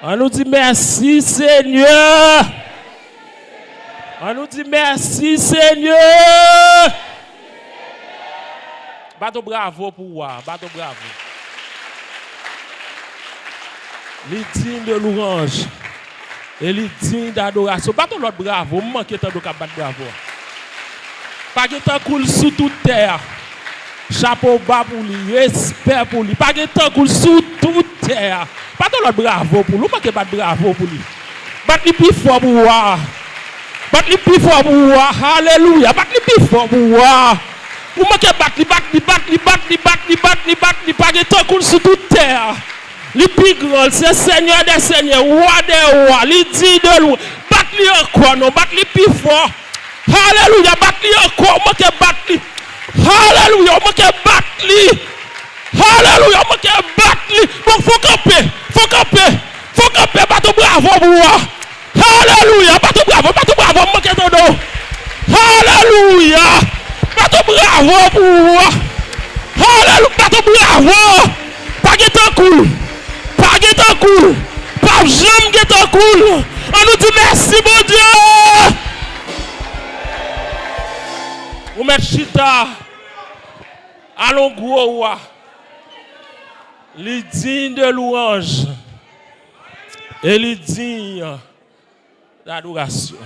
On nous dit merci Seigneur. On nous dit merci Seigneur. Bateau bravo pour moi. Bateau bravo. Les dignes de l'orange. Et les dignes d'adoration. Bateau l'autre bravo. Je manque tant de battre bravo. Pas de temps coule sous toute terre. Chapeau bas pour lui. Respect pour lui. Pas de temps coule sous toute terre. Bateau l'autre bravo pour lui. Je manque battre bravo pour lui. Bateau le plus fort pour moi. Bateau le plus fort pour moi. Alléluia. Bateau le plus fort pour moi. Vous manquez battre, pas de temps coule sur toute terre. Le plus grand, c'est Seigneur des Seigneurs, roi des rois, le dit de l'eau. Battre-lui encore, non, battre-lui plus fort. Alléluia, battre-lui encore, manquez battre-lui. Alléluia, manquez battre-lui. Alléluia, manquez battre-lui. Bon, faut camper, bateau bravo pour moi. Alléluia, bateau bravo, manquez ton dos. Alléluia. Bateau bravo pour moi. Alléluia, bateau bravo. Pas de temps cool. Pas de temps cool. Pas jamais de temps cool. On nous dit merci, mon Dieu. Vous mettez chita. Allons gros roi. Les dignes de louange. Et les dignes d'adoration.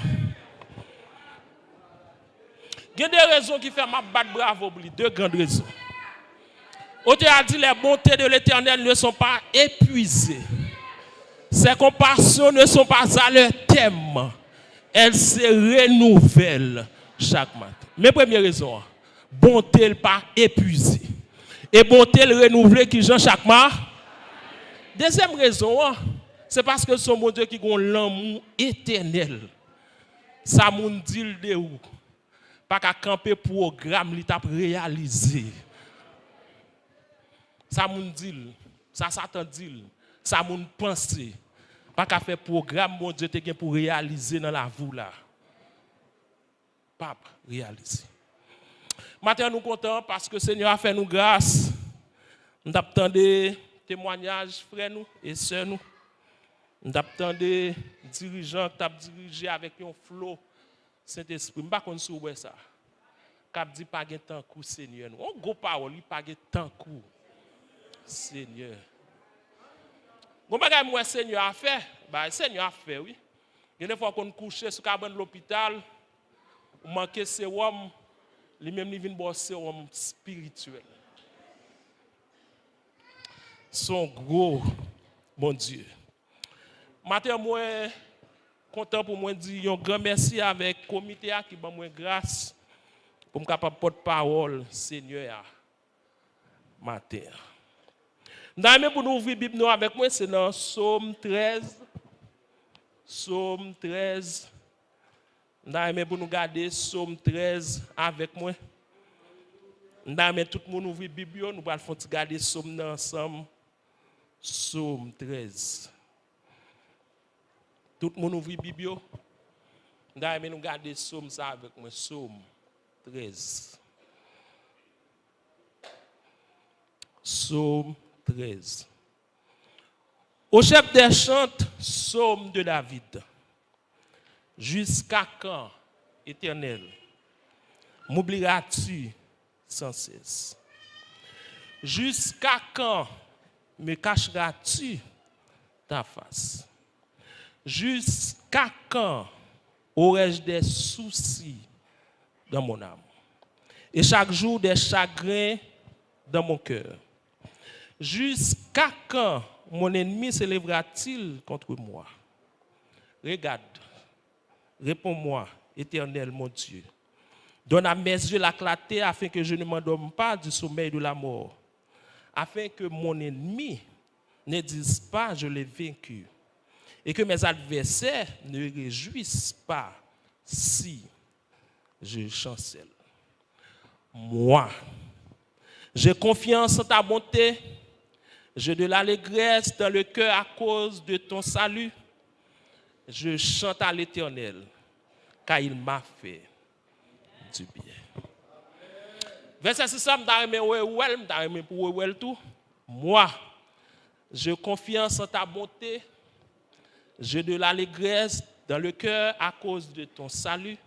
Il y a des raisons qui font ma battre bravo pour lui. Deux grandes raisons. Auteur a dit les bontés de l'Éternel ne sont pas épuisées. Ses compassions ne sont pas à leur thème. Elles se renouvellent chaque matin. Mes premières raisons. Bonté n'est pas épuisée. Et bonté le renouvelée qui Jean chaque matin. Deuxième raison, c'est parce que son mon Dieu qui a l'amour éternel. Ça moun dit de où. Pas qu'à camper programme li t'a réalisé. Ça moun dit, ça Satan dit, ça moun penser. Pas qu'à faire programme mon Dieu te gen pour réaliser dans la vie là. Pape réaliser. Maintenant nous contents parce que le Seigneur a fait nous grâce. Nous attendons témoignages frères nous et sœurs nous. Nous attendons dirigeants qui t'a dirigé avec un flot Saint-Esprit, je ne sais pas si vous ça. Cap dit pas de temps coup Seigneur. On go parole, il pas de temps coup Seigneur. Bon bagay moi Seigneur a fait, bah Seigneur a fait oui. Il y a des fois qu'on couche sur cabane de l'hôpital, on manque sérum, lui même il vient boire sérum spirituel. Son gros bon Dieu. Matin moi content pour moi dire un grand merci avec le comité qui m'a moi grâce pour me capable porte parole Seigneur matin. Nous pour nous ouvrir Bible nous avec moi c'est dans Psaume 13. Psaume 13. Nous pour nous garder Psaume 13 avec moi. Nous tout le monde ouvrir Bible nous allons faire garder Psaume ensemble. Psaume 13. Tout le monde ouvre la Bible. Nous garder Psaume ça avec moi. Psaume 13. Psaume 13. Au chef des chantes, Psaume de David. Jusqu'à quand, Éternel, m'oublieras-tu sans cesse? Jusqu'à quand me cacheras-tu ta face? Jusqu'à quand aurais-je des soucis dans mon âme? Et chaque jour des chagrins dans mon cœur. Jusqu'à quand mon ennemi s'élèvera-t-il contre moi? Regarde, réponds-moi, Éternel mon Dieu. Donne à mes yeux la clarté afin que je ne m'endorme pas du sommeil de la mort. Afin que mon ennemi ne dise pas je l'ai vaincu. Et que mes adversaires ne réjouissent pas si je chancelle. Moi, j'ai confiance en ta bonté, j'ai de l'allégresse dans le cœur à cause de ton salut. Je chante à l'Éternel, car il m'a fait du bien. Verset 6, moi, j'ai confiance en ta bonté, J'ai de l'allégresse dans le cœur à cause de ton salut.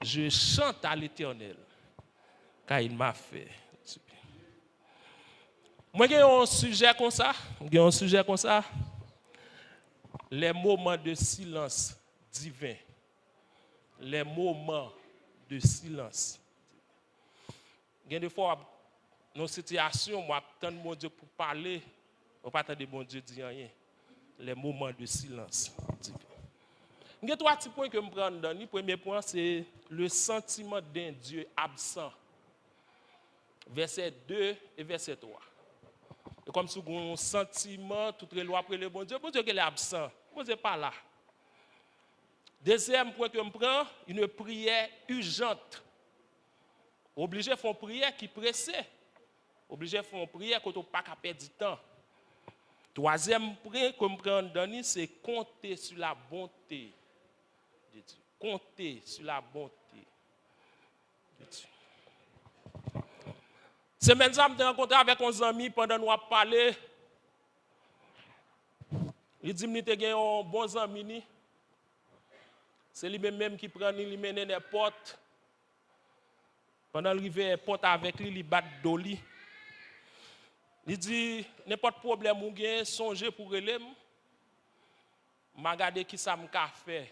Je chante à l'Éternel, car il m'a fait. Moi, j'ai un sujet comme ça. Les moments de silence divin. Les moments de silence. Il y a des fois, dans une situation, moi, j'attends mon Dieu pour parler. On ne pas attendre mon Dieu dire rien. Les moments de silence divin. Il y a trois petits points que je prends dans. Le premier point, c'est le sentiment d'un Dieu absent. Verset 2 et verset 3. Et comme si on a un sentiment, tout est loin après le bon Dieu qui est absent. Bon Dieu n'est pas là. Deuxième point que je prends, une prière urgente. Obligé de faire une prière qui presse. Obligé de faire une prière qu'on ne peut pas perdre du temps. Troisième point que je prends dans, c'est compter sur la bonté de Dieu. Compter sur la bonté de Dieu. Semaine ça, je me rencontré avec un ami pendant que nous avons parlé. Il dit que j'ai un bon ami. C'est lui-même qui prend, il mène des portes. Pendant qu'il arrive à porte avec lui, il bat d'oli. Il dit, n'importe problème ou bien, songez pour relève. Je regarde qui ça m'a fait.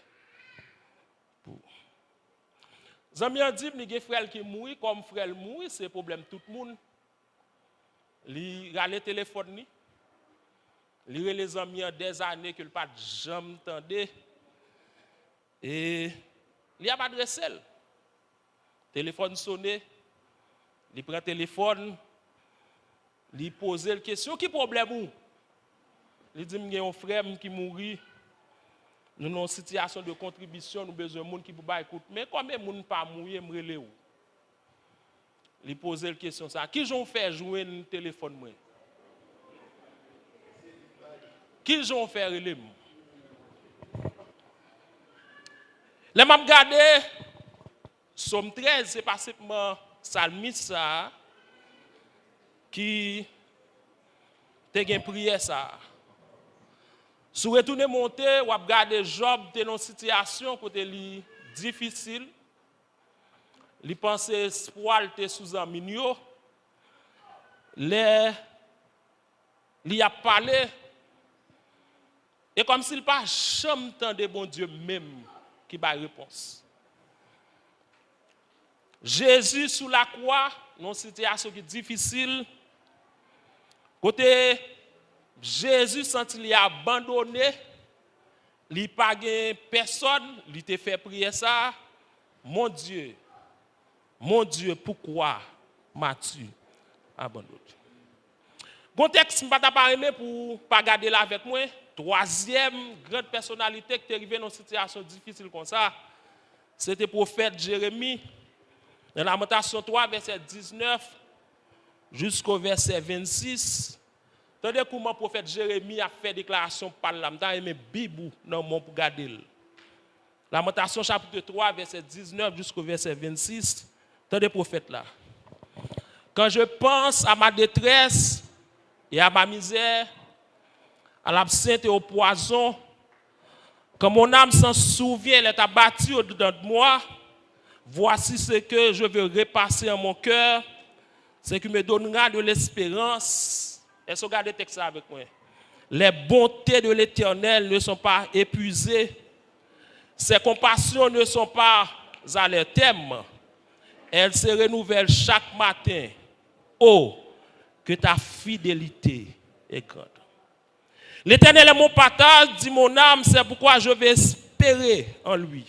Zami a dit, il y a des frères qui mourent, comme frère mourent, c'est un problème tout le monde. Il a le téléphone, il a les amis des années que le pas jamais entendu. Et il a adressé. Le téléphone sonné, il prend le téléphone, il pose la question, qui problème ou? Il dit, il y a un frère qui mourit. Nous avons une situation de contribution, nous avons besoin de gens qui peuvent écouter. Mais combien de gens ne pas mourir, me relève où? Il pose la question ça. Qui j'ont fait jouer le téléphone moi? Qui j'ont fait relève? Les m'a regardé Somme 13, c'est pas simplement Salmiste ça qui te gen prière ça. Si vous retournez monter, ou regarder Job dans une situation côté li difficile, li pense espoir te sous un minio, li a parlé et comme s'il pas jamais tant de bon Dieu même qui ba réponse. Jésus sous la croix, dans une situation qui est difficile, côté Jésus senti il abandonné, il pas personne, il te fait prier ça. Mon Dieu, pourquoi m'as-tu abandonné? Contexte, je ne vais pas aimer pour pas garder là avec moi. Troisième grande personnalité qui est arrivée dans une situation difficile comme ça, c'était le prophète Jérémie. Dans Lamentation 3, verset 19 jusqu'au verset 26. Tandis comment le prophète Jérémie a fait déclaration par l'âme, dans aimé Bibou dans mon pour garder. Lamentation chapitre 3, verset 19 jusqu'au verset 26. Tandis le prophète là. Quand je pense à ma détresse et à ma misère, à l'absinthe et au poison, quand mon âme s'en souvient, elle est abattue au-dedans de moi, voici ce que je veux repasser en mon cœur, ce qui me donnera de l'espérance. Est-ce que vous regardez le texte avec moi? Les bontés de l'Éternel ne sont pas épuisées. Ses compassions ne sont pas à leur terme. Elles se renouvellent chaque matin. Oh, que ta fidélité est grande. L'Éternel est mon partage, dit mon âme, c'est pourquoi je vais espérer en lui.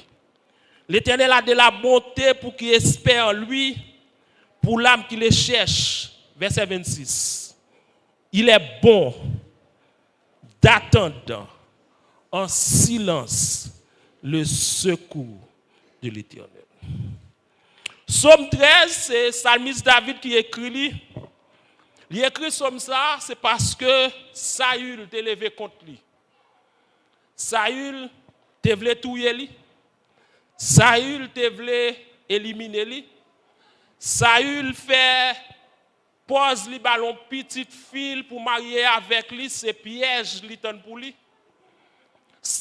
L'Éternel a de la bonté pour qui espère en lui, pour l'âme qui le cherche. Verset 26. Il est bon d'attendre en silence le secours de l'Éternel. Psaume 13, c'est Psalmiste David qui écrit. Il écrit comme ça, c'est parce que Saül t'a levé contre lui. Saül t'a voulu tuer lui. Saül t'a voulu éliminer lui. Saül fait pose li ballon petite fille pour marier avec lui, c'est piège li ton pour lui.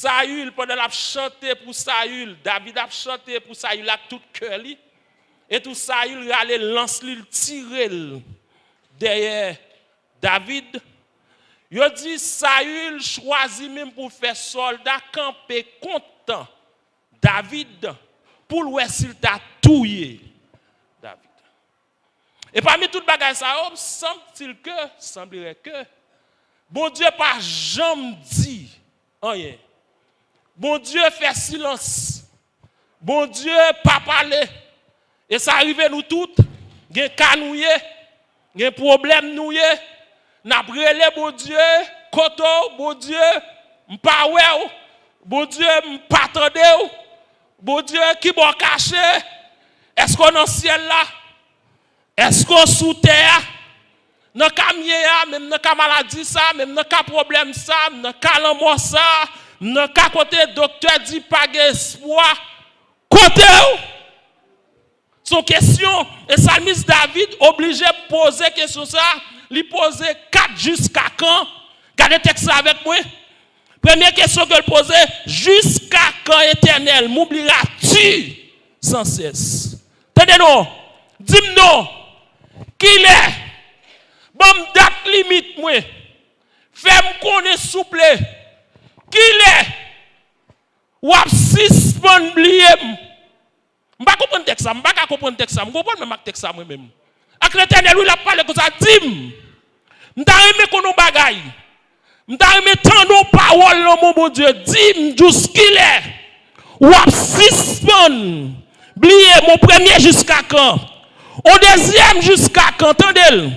Saül, pendant la chanté pour Saül, David a chanté pour Saül à tout cœur. Et tout Saül allait lancer, tirer derrière David. Il dit Saül choisit même pour faire soldat camper content David pour voir s'il t'a tué David. Et parmi toutes les bagages, ça semblerait que bon Dieu pas jamais dit rien. Bon Dieu fait silence. Bon Dieu pas parler. Et ça arrive nous toutes, gen canouye, gen problème nouye, n'a brûlé bon Dieu, koto bon Dieu, m'pa wè, bon Dieu m'pa tande, bon Dieu qui bon caché. Est-ce qu'on dans ciel là? Est-ce qu'on sous terre? Dans ka même dans ka maladie ça, même dans ka problème ça, dans ka l'amour ça, dans ka côté docteur dit pas d'espoir. Côté son question, et Salmiste David obligé de poser question ça, lui poser 4 jusqu'à quand? Gardez texte avec moi. Première question que posait, jusqu'à quand éternel m'oublieras-tu sans cesse? Tenez-nous, dis-nous, qui est? Bon date limite moi. Fais-moi connaître souple. Qui est? Ou ap suspend oublier. Je ne comprends pas texte ça, je ne comprends pas texte ça, je ne comprends même texte ça moi-même. Avec l'Éternel, il a parlé comme ça, dis-moi, je aimé qu'on nous bagaille. Je aimé tant nos paroles, mon bon Dieu, dis-moi jusqu'il est. Ou ap suspend, oubliez mon premier jusqu'à quand? Au deuxième jusqu'à quand? Entendez-le?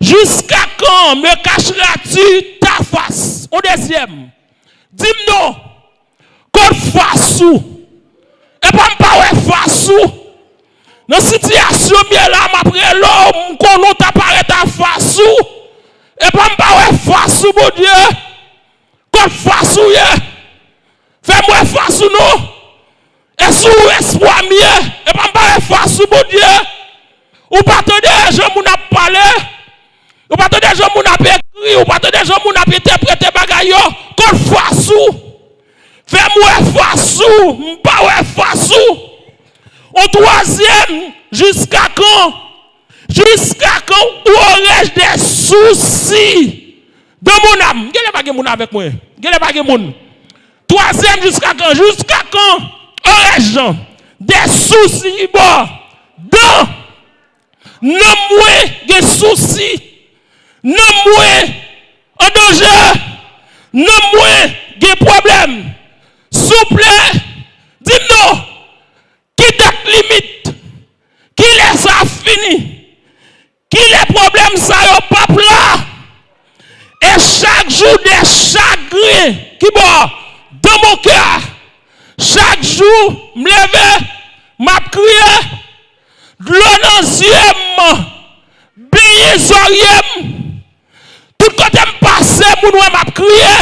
Jusqu'à quand me cacheras-tu ta face? Au deuxième, dis-moi, qu'on fasse où? Et pas face où? Dans la situation, bien là, après l'homme, qu'on t'apparaît ta face où? Et pas face où, mon Dieu? Qu'on face où? Fais-moi face où, non? Et sous espoir mieux? Et pas face où, mon Dieu? Ou pas te dire, je m'en ai parlé? Ou pas te dire, je m'en ai écrit? Ou pas te dire, je m'en ai interprété bagaille? Qu'on face où? Fais-moi face où? M'pas face où? Au troisième, jusqu'à quand? Jusqu'à quand aurais-je des soucis de mon âme? Quel est pas mon avec moi? Quel est pas mon? Troisième, jusqu'à quand? Jusqu'à quand aurais-je des soucis dans non-moi des soucis, non-moi en danger, non-moi des problèmes. Souple, dis-nous, qui date limite, qui laisse ça fini, qui les problèmes ça yo pas là, et chaque jour des chagrins qui bon dans mon cœur, chaque jour me lever, m'a crié, de l'eau dans les yeux, baigner les oreilles, tout côté me passe, mon m'a crié,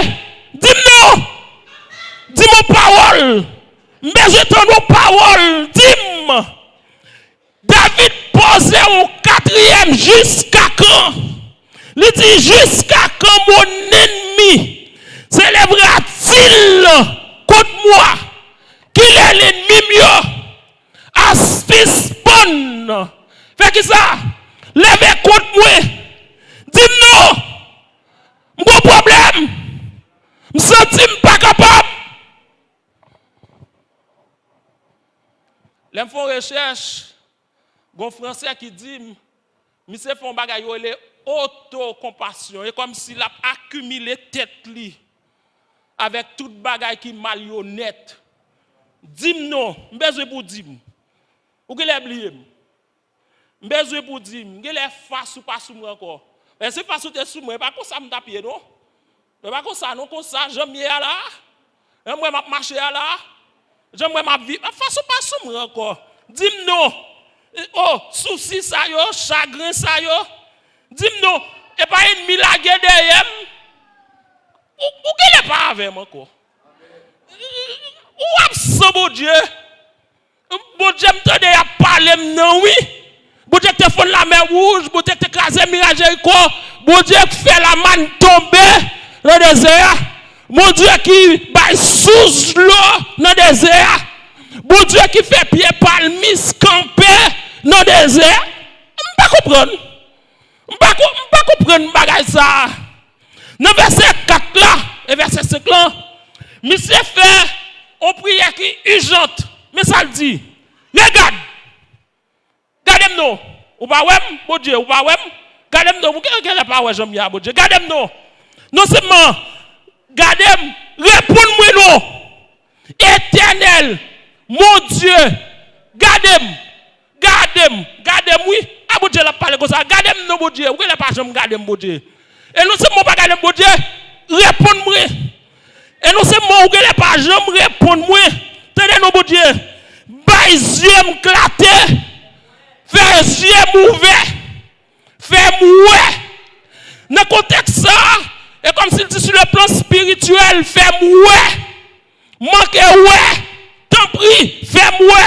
dis-nous. Dis-moi parole. Mais je t'en parole. Dis-moi. David posait au quatrième jusqu'à quand? Il dit jusqu'à quand mon ennemi s'élèvera-t-il contre moi? Qu'il est l'ennemi mieux? Aspispon. Fait que ça? Levez contre moi. Dis-moi. Mon problème. Je me sens pas capable. Les font recherche, un Français qui dit, monsieur font bagaille, il est auto-compassion. Et comme s'il a accumulé tête li avec toute bagaille qui malhonnête. Dis-moi, je besoin pour dire. Ou qu'il est oublié. Je besoin pour dire, il est face ou pas sous moi encore. Mais si face ou t'es sous moi, pas comme ça me tape non. Pas comme ça, non comme ça, j'aime bien là. J'aime m'a marcher là. J'aimerais ma vie. Face ou pas sous moi encore. Dis-moi, oh, souci ça yo, chagrin ça yo. Dis-moi, et pas une milagre derrière. Ou qu'elle est pas avec moi encore. Ou absent, bon Dieu. Bon Dieu me donne à parler, non, oui. Bon Dieu te fait la mer rouge, bon Dieu te crase mirage quoi. Bon Dieu fait la manne tomber dans le désert. Mon Dieu qui baille sous l'eau dans le désert. Mon Dieu qui fait pied palmis camper dans le désert. Je ne comprends pas. Je ne comprends pas ça. Dans verset 4 là, et verset 5 là, monsieur fait une prière qui est urgente. Mais ça le dit. Regarde. Regardez-nous. Ou pas ouais, bon Dieu, ou pas ouais. Regardez-nous. Vous ne pas ouais, j'aime bien, bon Dieu. Regardez-nous. Non seulement, regardez-moi, réponds-moi non. Éternel, mon Dieu, gardez-moi. Gardez-moi, oui. Ah, bon Dieu, la parle comme ça. Gardez-moi, bon Dieu. Vous ne pas jamais garder mon Dieu. Et non seulement pas garder mon Dieu, réponds-moi. Et non seulement vous ne pas jamais répondre-moi. Tenez-nous, bon Dieu. Baille yeux m'clater. Fais yeux m'ouvert. Fais-moi. Dans le contexte ça, et comme s'il dit sur le plan spirituel, fais-moi. Manquez ouais. Tant pis, fais-moi.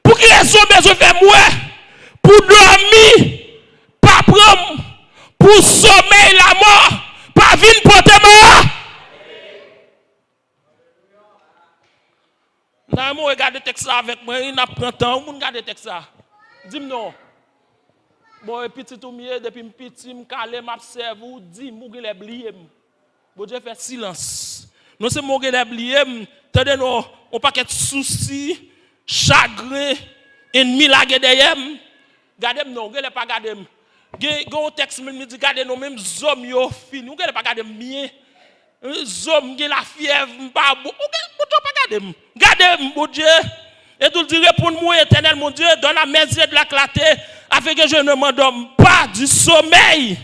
Pour qui raison besoin fais-moi? Pour dormir, pas prendre. Pour sommeil la mort, pas venir porter mort. Non, moi regarde le texte avec moi, il n'a pas temps, on regarde le texte ça. Dis-moi non. Bon, et petit tout mieux, depuis petit, je calme, m'observe, dis, moi je l'ai oublié. Bon Dieu fait silence. Non c'est moi je l'ai oublié, attendez nous, on pas de soucis, chagrin, ennemi la derrière. Gardez non, je l'ai pas gardé. Gon texte me dit gardez nous même hommes yo fini, on ne pas garder bien. Hommes qui la fièvre pas bon, on pas garder. Gardez mon Dieu. Et tout dit réponds-moi éternel mon Dieu, dans la mesure de la clarté afin que je ne m'endorme pas du sommeil.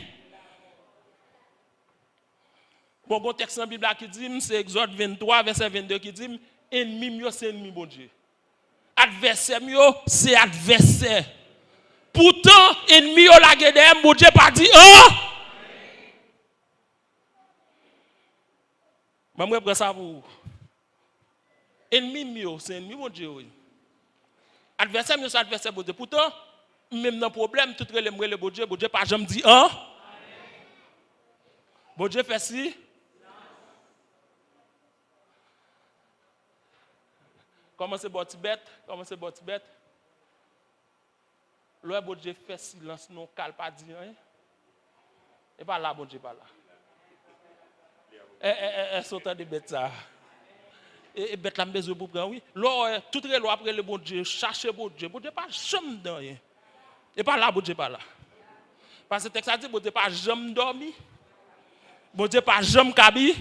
Bon, gon texte dans la Bible qui dit c'est Exode 23 verset 22 qui dit ennemi mieux c'est ennemi mon Dieu. Adversaire mieux c'est adversaire. Pourtant, ennemi au la guerre, mon Dieu pas dit oh. Mais moi, je ça pour ennemi mieux, c'est ennemi, mon Dieu. Adversaire mieux, c'est adversaire, mon Dieu. Pourtant, même dans le problème, tout le monde, bon Dieu pas jamais dit oh. Bon Dieu fait si. Comment c'est bon Tibet? Comment c'est bon Tibet? Le bon Dieu fait silence, non, calme, pas dire rien. Et pas là, bon Dieu, pas là. Sautant des bêtes ça. Et bête la besoin pour prendre, oui. Là, tout le monde après le bon Dieu, chercher bon Dieu pas jamais dans rien. Et pas là, bon Dieu, pas là. Parce que le texte a dit, bon Dieu pas jamais dormi. Bon Dieu pas jamais cabi.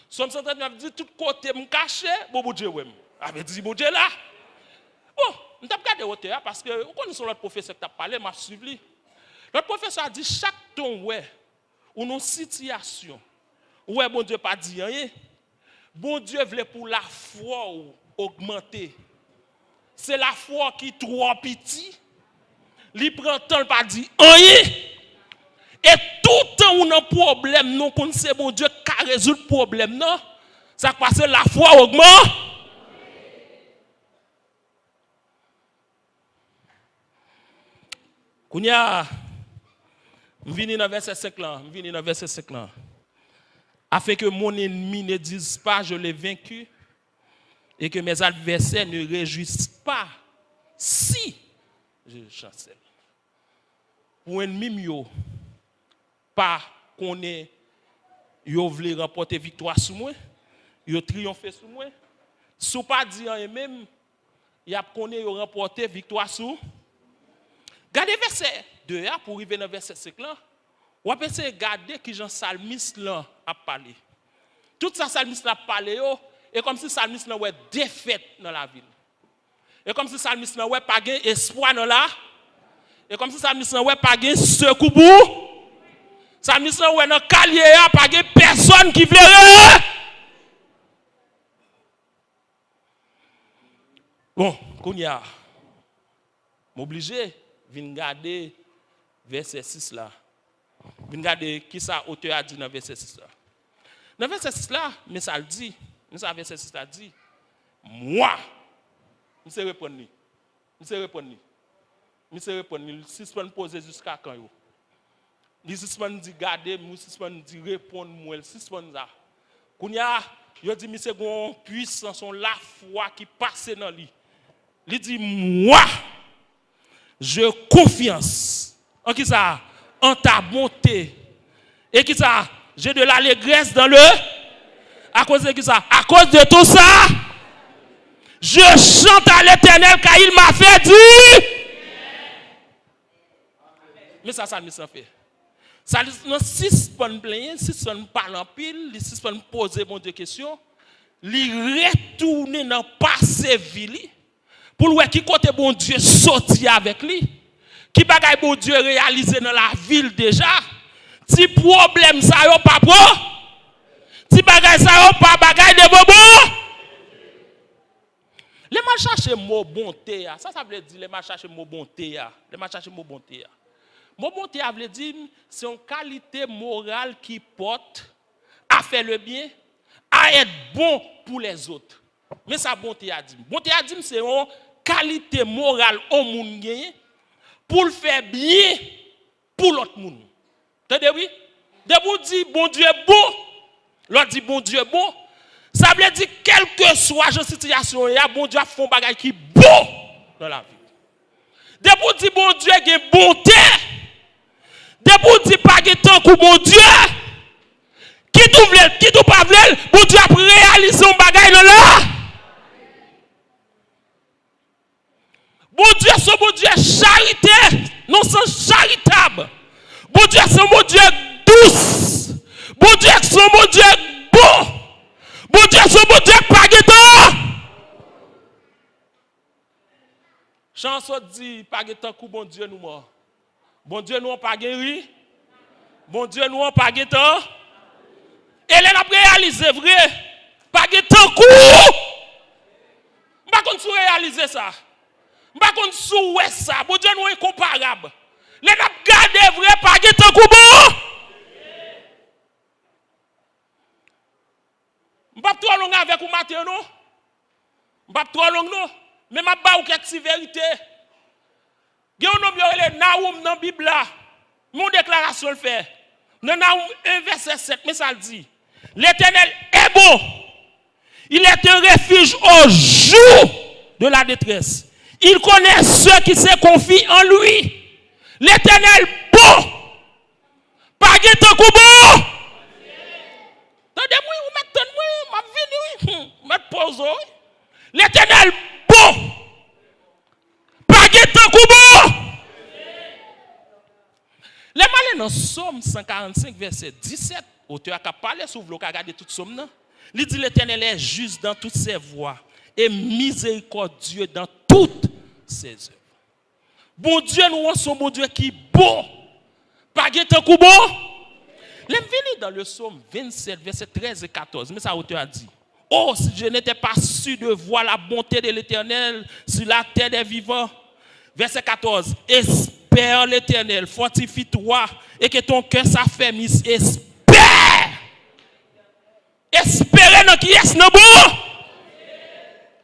Somme 139 dit, tout côté me caché, bon Dieu, oui. Avait dit, bon Dieu là. Bon. Je vais regarder hauteur parce que vous connaissez l'autre professeur qui a parlé, m'a suivi. L'autre professeur a dit chaque ton ouais ou une situation ouais bon Dieu pas dit rien. Bon Dieu voulait pour la foi augmenter. C'est la foi qui est trop petit. Il prend temps pas dire rien. Et tout temps où on a un problème, nous connaissons bon Dieu qui résout le problème non. Ça passe la foi augmente. Kounya, je viens dans verset 5 là, afin que mon ennemi ne dise pas je l'ai vaincu et que mes adversaires ne réjouissent pas si je chancelle. Pour ennemi mieux, pas qu'on ait yo voulu remporter victoire sur moi, yo triompher sur moi, sous pas dire même y a qu'on ait remporter victoire sur. Gardez verset 2 pour arriver dans verset 5 là. Ou après c'est garder qui Jean Salmiste là a parlé. Tout ça Salmiste là parlé et comme si Salmiste là ouais défaite dans la ville. Et comme si Salmiste là ouais pas gain espoir dans là. Et comme si Salmiste là ouais pas gain secours. Salmiste là ouais dans calier pas gain personne qui veut. Bon, kounya m'obligé vinn garder verset 6 là. Vinn garder qui ça auteur a dit dans verset 6 là. Dans verset 6 là, mais ça le dit, mais ça verset 6 là dit moi je sais répondre. Je sais répondre. Si je peux poser jusqu'à quand yo. Les suspend dit garder, nous suspend dit répondre moi, suspend ça. Kounya, yo dit monsieur gon puissance on la foi qui passe dans lui. Il dit moi je confiance en qui ça en ta bonté et qui ça j'ai de l'allégresse dans le à cause de qui ça à cause de tout ça je chante à l'Éternel car il m'a fait dire mais ça me fait ça non si pas plaindre si pas parler en pile si pas poser bon Dieu question li retourner dans passé vie pour voir qui côté bon Dieu sorti avec lui qui bagaille bon Dieu réalisé dans la ville déjà si problème ça yo pas pro si bagaille ça yo pas bagaille de bobo les mal chercher mot bonté ça veut dire les mal chercher mot bonté les mal chercher mot bonté mot bonté veut dire c'est une qualité morale qui porte à faire le bien à être bon pour les autres mais ça bonté a dit c'est une qualité morale au monde pour le faire bien pour l'autre monde. Entendez oui? De vous dire bon Dieu est bon, l'autre dit bon Dieu est bon, ça veut dire quelle que soit la situation, il y a bon Dieu a fait un bagage qui est bon dans la vie. De vous dire bon Dieu a une bonté, de vous dire pas de temps que bon Dieu, qui tout pas veut, bon Dieu a réalisé un bagage dans là. Bon Dieu, c'est bon Dieu charité, non c'est charitable. Bon Dieu, c'est mon Dieu douce. Bon Dieu, c'est mon Dieu bon. Bon Dieu, c'est mon Dieu pas guettant. Chanson dit pas guettant coup bon Dieu nous mort. Bon Dieu nous pas guéri. Bon Dieu nous pas guettant. Elle a réalisé vrai. Pas guettant coup. Pas qu'on sous réaliser ça. Pas qu'on sous ça. Bon Dieu nous est comparable. Les n'a gardé vrai pas guettant coup bon. M'pas trop long avec ou matin non. M'pas trop long non. Mais m'a ba ou quelque vérité. Gen on nom yo le Naoum dans Bible là. Mon déclaration le fait. Dans Naoum 1 verset 7 mais ça le dit. L'Éternel est bon. Il est un refuge au jour de la détresse. Il connaît ceux qui se confient en lui. L'Éternel bon. Pas guettant coup bon. Attendez-moi, vous mettez-moi, ma vie, mettre pause. L'Éternel bon. Pas guettant coup bon. Les malins dans Somme 145, verset 17, auteur a parlé sur vous, regardez toute Somme. Il dit l'Éternel est juste dans toutes ses voies et miséricordieux dans toutes ses œuvres. Bon Dieu, nous sommes bon Dieu qui est bon. Pas guettant coup bon. Les venus dans le psaume 27, verset 13 et 14, mais ça auteur a dit, oh, si je n'étais pas sûr de voir la bonté de l'Éternel sur la terre des vivants. Verset 14, espère l'Éternel, fortifie-toi et que ton cœur s'affermisse. Espère. Espérez dans qui est bon.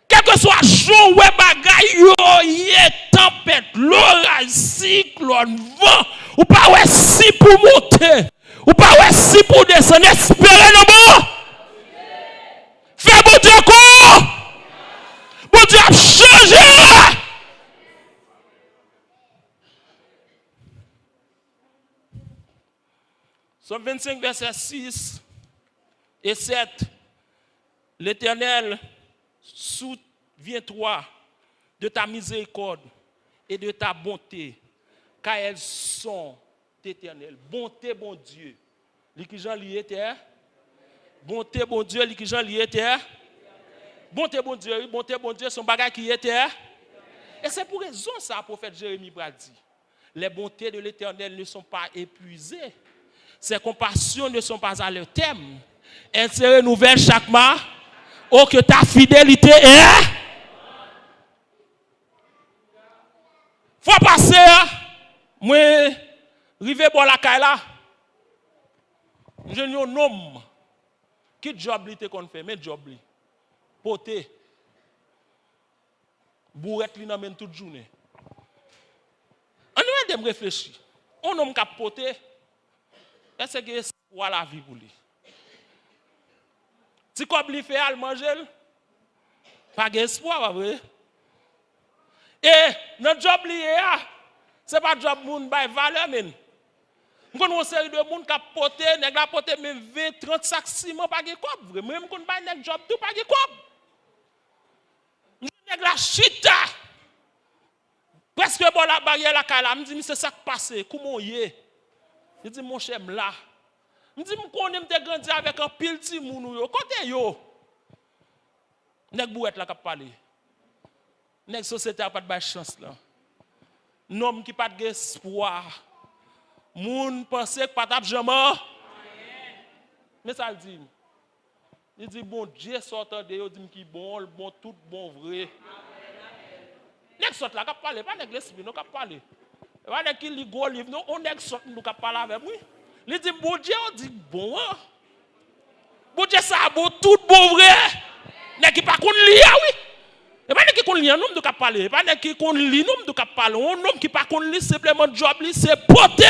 Quel que soit jour, ouais, bagaille, tempête, l'orage, cyclone, vent, ou pas ouais si pour monter. Ou pas ouais si pour descendre, espérez le bon. Fais bon Dieu quoi? Bon Dieu a changé. Somme 25, verset 6 et 7. L'Éternel, souviens-toi de ta miséricorde et de ta bonté, car elles sont éternelles. Bonté, bon Dieu. Qui Jean lié terre. Bonté, bon Dieu. Qui Jean lié terre. Bonté, bon Dieu. Bonté, bon Dieu. Son bagage qui est terre. Et c'est pour raison ça, prophète Jérémie dit. Les bontés de l'Éternel ne sont pas épuisées. Ses compassions ne sont pas à leur terme. Elles se renouvellent chaque mois. Oh, que ta fidélité est. Faut passer. Moi, rive bon la caille là. Je n'ai un homme qui job li te kon fait, mais job li. Poté. Bourrette li nan men toute journée. On va de réfléchir. Un homme qui a poté, est-ce que espoir la vie pour lui? Si comme lui fait à manger, pas d'espoir, pas vrai? Et notre job lié, c'est pas job moun bay valeur men. Nous avons une série de monde qui a porté, nèg la porté même 20, 30 sacs ciment pas de quoi, vrai. Même qu'on bay nèg job tout pas de quoi. Nèg la chita. Presque bon la barrière la kala, me dit c'est ça qui passe, comment yé? Il dit mon cher là. Me dit me connais me grandi avec un pile ti moun yo. Côté yo. Nèg bouette la k'ap parler. Nèg société a pas de chance là. Nom qui pas d'espoir. Moun pense que pas tap jamais. Mais ça le dit. Il dit bon Dieu sortant de yo dit qui bon, le bon tout bon vrai. Nèg sort là k'ap parler, pas nèg l'esprit non k'ap parler. Pas nèg qui li go livre non, on nèg sort nous k'ap parler avec moi. Il dit bon Dieu on dit bon. Bon Dieu ça bon tout bon vrai. Nèg qui pas kon li oui. Et pas qui qu'on lit un homme de cap parler, pas qui qu'on lit un homme de cap parler, un homme qui pas qu'on lit simplement job li c'est porter.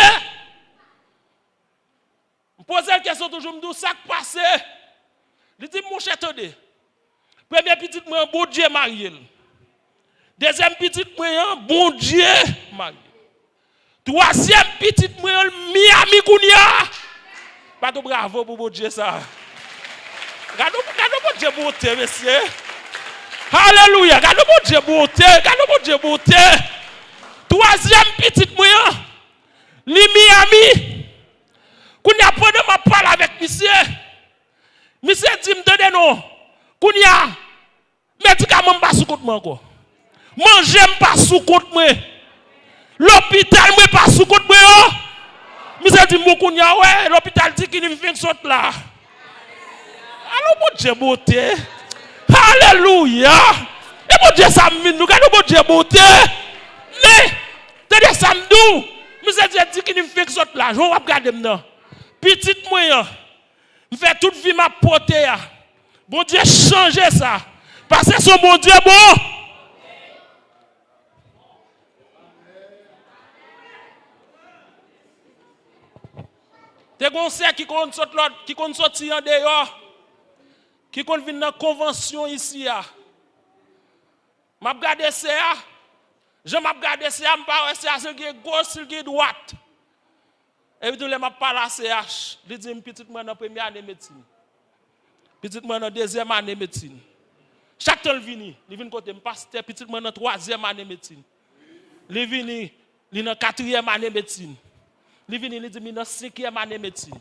Me poser la question toujours me dit ça qui passe. Il dit mon cher attendez. Premier petit moi bon Dieu marié. Deuxième petit moi bon Dieu marié. Troisième petit moi Miami Kounia. Pas de bravo pour bon Dieu ça. Regardez bon Dieu beauté monsieur. Alléluia. Regardez mon Dieu beauté. Regardez mon Dieu beauté. Troisième petite moyen. Li Miami. Kounya pendant ma parle avec monsieur. Monsieur dit me donne non. Kounya médicament pas sous compte moi encore. Manger pas sous compte moi. L'hôpital moi pas sous compte moi. Monsieur dit mon Kounya ouais, l'hôpital dit qu'il me fait sorte là. Alors mon Dieu beauté. Alléluia. Et mon Dieu, ça me vient. Nous regardons mon Dieu beauté. Mais, tenez, ça me dit. Monsieur Dieu dit qu'il me fait que ça là. Je vais regarder maintenant. Petite moyen. Je fais toute vie ma portée. Bon Dieu, changez ça. Parce que son bon Dieu bon. T'es conseil qui compte sortir en dehors. Qui compte venir dans la convention ici. Je regarde ça. Je regarde ça. Je parle ça. C'est qui gauche, c'est qui droite. Et puis, je parle à CH. Je dis, petite moi dans la première année de médecine. Petite moi dans la deuxième année de médecine. Chaque temps, il vient côté pasteur. Petite moi dans la troisième année de médecine. Il vient dans la quatrième année de médecine. Il vient dans la cinquième année de médecine.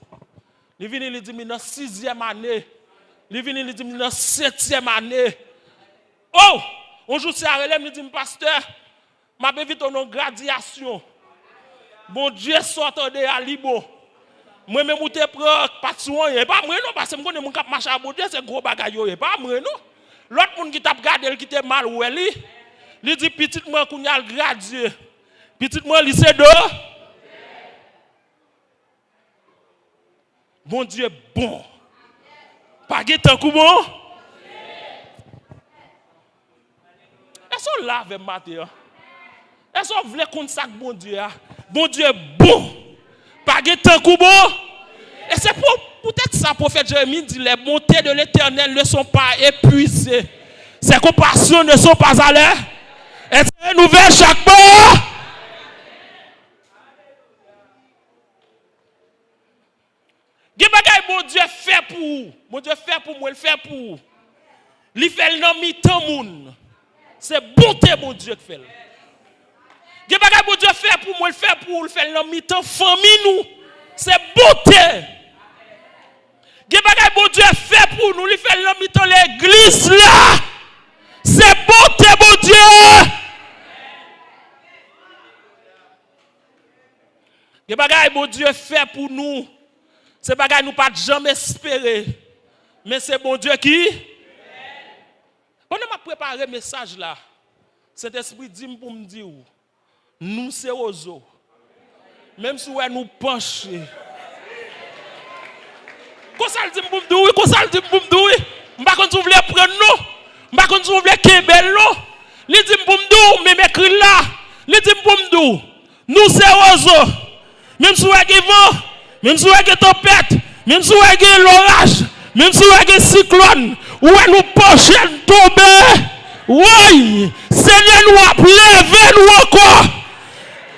Il vient dans la sixième année. Il vient dans la septième année. Oh! Un jour, c'est à relève, il dit, pasteur, je vais vite en graduation. Bon Dieu, sortant de Alibo. Moi, je vais prendre pas de soin. Pas moi, non, parce que je connais mon cap marché à Dieu, c'est gros bagaille. Pas moi, non. L'autre monde qui t'a regardé, qui était mal, il dit, petit moi, qu'on a gradué. Petit moi, lycée de. Bon Dieu, bon. Pas de temps, bon. Est-ce qu'on lave matin? Est-ce qu'on veut qu'on sac bon Dieu? Bon Dieu bon. Pas de temps bon. Et c'est peut-être ça, prophète Jérémie dit les bontés de l'Éternel ne sont pas épuisées. Ses compassions ne sont pas à l'air. Et c'est nouvelle chaque fois. Bon Dieu fait pour vous. Bon Dieu fait pour moi, il fait pour vous. Il fait le nom mi-temps moun. C'est bonté bon Dieu qui fait. Bon Dieu fait pour moi, il fait pour vous. Il fait le nom mi-temps famille nous. C'est bonté. Bon Dieu fait pour nous. Il fait le nom mi-temps l'église là. C'est bonté bon Dieu. Bon Dieu fait pour nous. C'est pas que nous pas jamais espérer. Mais c'est bon Dieu qui. Pendant que je prépare le message là, cet esprit dit pour me dire, nous c'est ozo. Même si nous penchons. Quand ça dit pour me dire, quand ça dit pour me dire, je ne sais pas si vous voulez prendre nous, je ne sais pas si vous voulez kébel nous. Il dit pour me dire, mais m'écrit là, il dit pour me dire, nous c'est ozo. Même si vous avez vent, Même si vous avez tempête, même si vous avez l'orage, même si vous avez cyclone, où nous prochaines tomber. Oui, Seigneur nous a levé nous encore.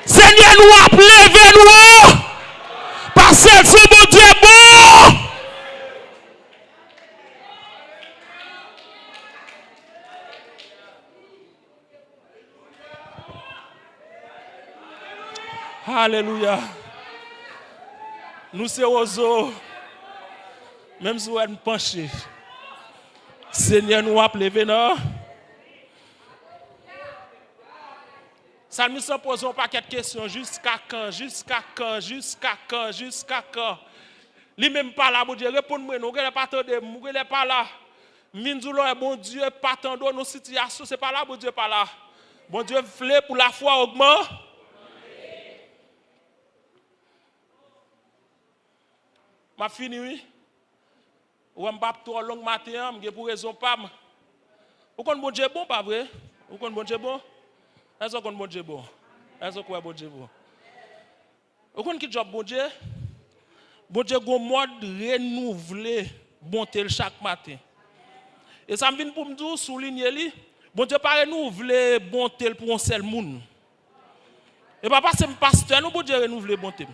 Seigneur nous a levé nous. Parce que ce bon Dieu est bon. Alléluia. Nous sommes aux eaux. Même si vous êtes penchés. Seigneur nous a levé non. Salmis se pose un paquet de questions. Jusqu'à quand? Jusqu'à quand? Jusqu'à quand? Jusqu'à quand? Lui même pas là, bon Dieu, répondez-moi, nous ne pas attendre, nous ne pas là. Minzoulo est bon Dieu, pas attendre nos situations, c'est pas là, bon Dieu, pas là. Bon Dieu, voulait pour la foi augmente. Ma fini, oui. Ou je ne pas trop long matin, je pour raison pas. Vous connaissez bon Dieu bon, pas vrai? Vous connaissez bon Dieu bon? Est-ce que vous connaissez bon Dieu bon? Est-ce que vous bon Dieu bon? Vous connaissez qui job bon Dieu? Bon Dieu, un mode renouvelé bonté chaque matin. Et ça me vient pour me dire, souligner, bon Dieu, pas renouveler bonté pour un seul monde. Et pas parce que pasteur, nous, bon Dieu, renouveler bonté.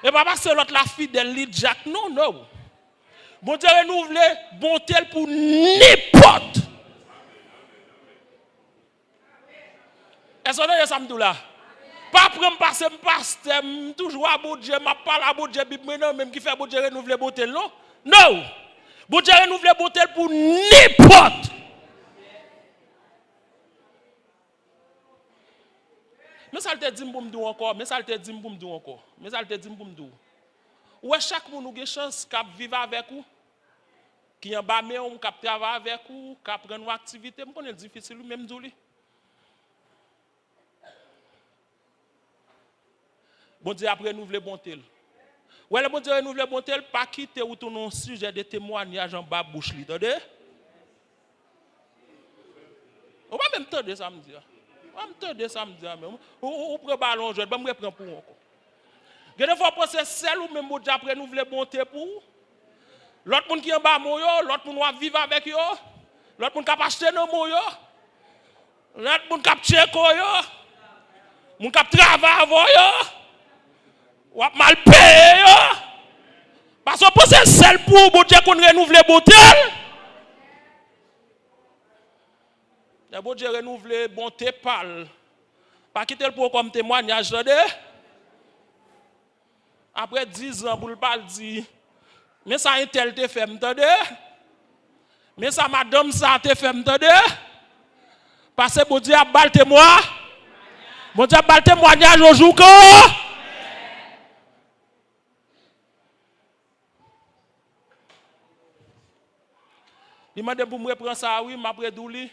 Et pas parce que l'autre la fidèle, Jack, non, non. Bon Dieu, renouveler bonté pour n'importe. Est-ce que ça me dit là? Pas prendre passer pasteur, toujours à bon Dieu, m'a pas à bon Dieu, même qui fait bon Dieu renouveler bonté, non? Non! Bon Dieu renouveler bonté pour n'importe. Mais ça te dit pour me dire encore, mais ça te dit pour me dire encore, mais ça te dit pour me dire. Ou chaque monde a une chance de vivre avec vous, qui en bas, mais on cap travailler avec vous, cap prendre une activité, je connais difficile même d'ouli. Bon Dieu après renouveler bonté. Ouais, le bon Dieu renouveler bonté, pas quitter ou ton sujet de témoignage en bas bouche li, attendez. On va même tendre ça me dire. On va me tendre ça me dire même. Ou prend ballon je vais me reprendre pour encore. Des fois penser seul ou même bon Dieu après renouveler bonté pour l'autre monde qui en bas mon yo, l'autre monde va vivre avec yo, l'autre monde qui acheter nos mon yo, l'autre monde qui check yo, monde qui travaille avant yo. Ou mal payé yo. Parce que penser seul pour bon Dieu qu'on renouvelle bonté. Le bon Dieu renouveler bonté parle. Pas quitter le pour comme témoignage de. Après 10 ans pour le pas dire mais ça un tel te fait m'entendez? Mais ça madame ça te fait m'entendez? Parce que bon Dieu a bal témoin. Bon Dieu a bal témoignage au jour quand il m'a demandé pour me reprendre ça, oui, m'a pris douli.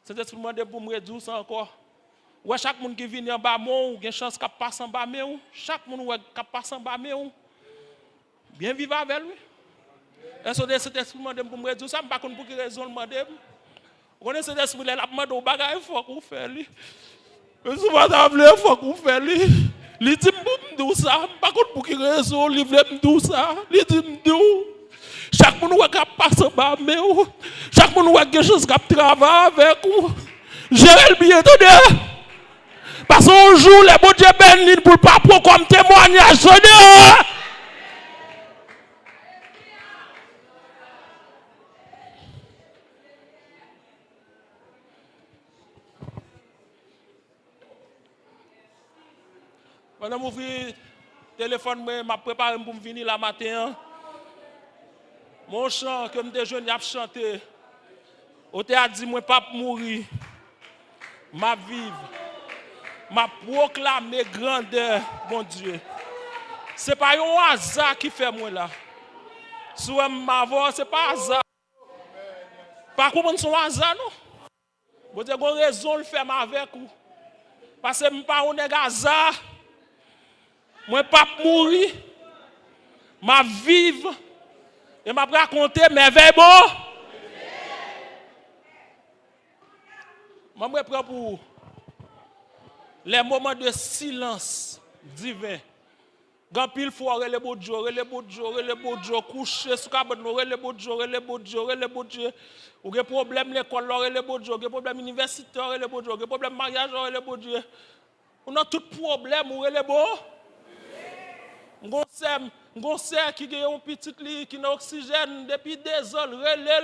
C'est pour me demander pour me réduire ça encore. Ouais, chaque monde qui vient en bas, il y a une chance qu'il passe en bas, chaque monde qui passe en bas, bien vivre avec lui. Est-ce que c'est pour me demander pour me réduire ça, je ne sais pas pour quelle raison je demande. Vous connaissez cet esprit, il a demandé au bagage, il faut qu'on fasse lui. Mais si vous avez il faut qu'on fasse lui. Il dit pour me dire ça, je ne sais pas pour quelle raison il veut me dire ça. Il dit me dire. Chaque monde qui passe en bas, chaque monde qui a quelque chose qui travaille avec vous. Gérez le bien, attendez. Parce qu'un jour, les bon Dieu bénis pour ne pas prendre comme témoignage. Pendant que je téléphone, je prépare pour venir la matin. Mon chant que je jeune a chanté. Au théâtre dit moi pas mourir. Ma vivre. M'a proclamer grandeur, bon Dieu. Ce n'est pas un hasard qui fait moi là. Si ma voix, ce n'est pas un hasard. Par contre, c'est un hasard, non? Bon Dieu, une raison de le faire avec vous. Parce que je ne suis pas un hasard. Je ne pas mourir. Je vivre. Et je vais raconter mes veilles bon. Je me prends pour les moments de silence divin. Grand pile fois les beaux jours, coucher sous cabane, les beaux jours, ou des problèmes l'école, les beaux jours, des problèmes universitaires, les beaux jours, des problèmes mariage, les beaux jours. On a tout problème ou les beaux. On sait qui a un petit lit qui n'a oxygène depuis des ans, relais.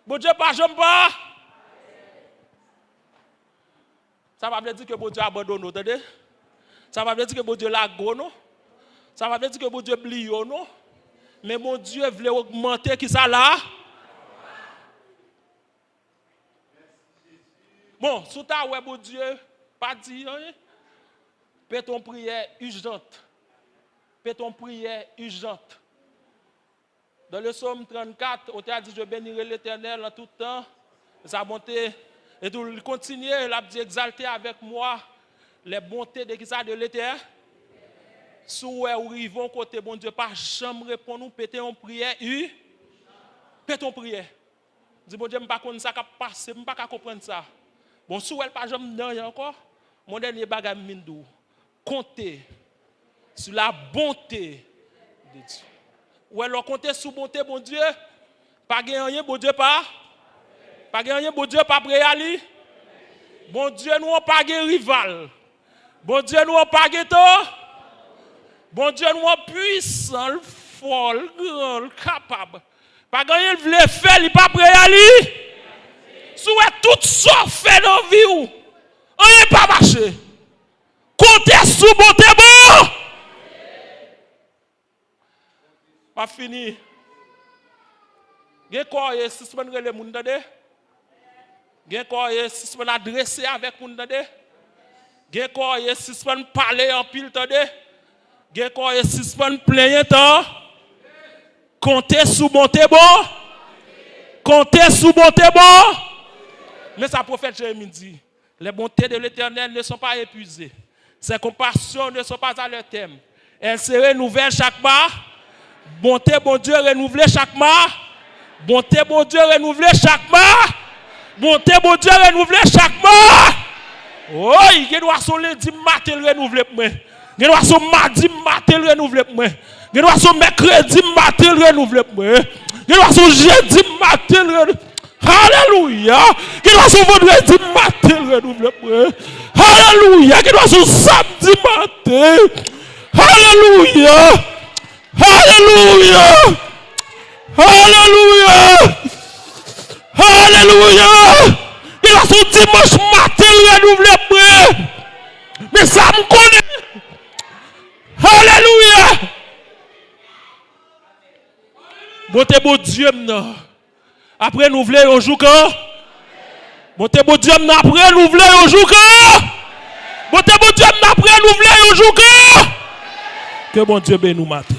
Bon Dieu pas j'aime pas. Ça va dire que bon Dieu abandonne, entendez? Ça va dire que bon Dieu l'a non? Ça va dire que bon Dieu oublie non? Mais mon Dieu voulait augmenter qui ça là? Bon, sous ta ouais bon Dieu, pas dit rien. Fais ton prière urgente. Fais ton prière urgente. Dans le psaume 34, on t'a dit je bénirai l'Éternel en tout temps. Ça a monté et tout continuer, il a dit exalter avec moi les bontés de qui ça de l'Éternel. Sous où ils vont côté bon Dieu pas jamais répondre nous péter en prière péter en prière. Dis bon Dieu me pas connait ça qu'a passer, me pas comprendre ça. Bon sous elle pas jamais non encore. Mon dernier bagage mindou. Compter sur la bonté de Dieu. Ou alors compter sur bonté bon Dieu. Pas gagner bon Dieu pas. Pas gagner bon Dieu pas prêt à lui. Bon Dieu nous pas rival. Bon Dieu nous pas ghetto. Bon Dieu nous puissant, fort, grand, capable. Pas gagner il veut faire, il pas prêt à lui. Souhait tout ça fait dans la vie ou. On n'est pas marché. Comptez sous bonté bon. Pas fini. Gen quoi est si semaine le monde dade? Gen quoi est si semaine adresser avec monde dade? Gen quoi est si semaine parler en pile dade? Gen quoi est si semaine plaigner temps? Comptez sous bonté bon. Comptez sous bonté bon. Mais ça prophète Jérémie dit, les bontés de l'Éternel ne sont pas épuisées. Ses compassions ne sont pas à leur terme. Elles se renouvellent chaque mois. Bonté, bon Dieu, renouvelée chaque mois. Bonté, bon Dieu, renouvelée chaque mois. Bonté, bon Dieu, renouvelée chaque mois. Oh, il doit son lundi matin renouvelé pour moi. Il doit son mardi matin renouvelé pour moi. Il doit son mercredi matin renouvelé pour moi. Il doit son jeudi matin renouvelé. Alléluia. Il doit son vendredi matin renouvelé pour moi. Alléluia. Il doit son samedi matin. Alléluia. Alléluia. Alléluia. Alléluia. Il doit son dimanche matin renouvelé pour moi. Mais ça me connaît. Alléluia. Bonté bon Dieu non. Après nous voulons un jour quand. Bonté bon Dieu non après nous voulons un jour quand. Bonté bon Dieu non après nous voulons un jour quand. Que bon Dieu bénisse nous matin.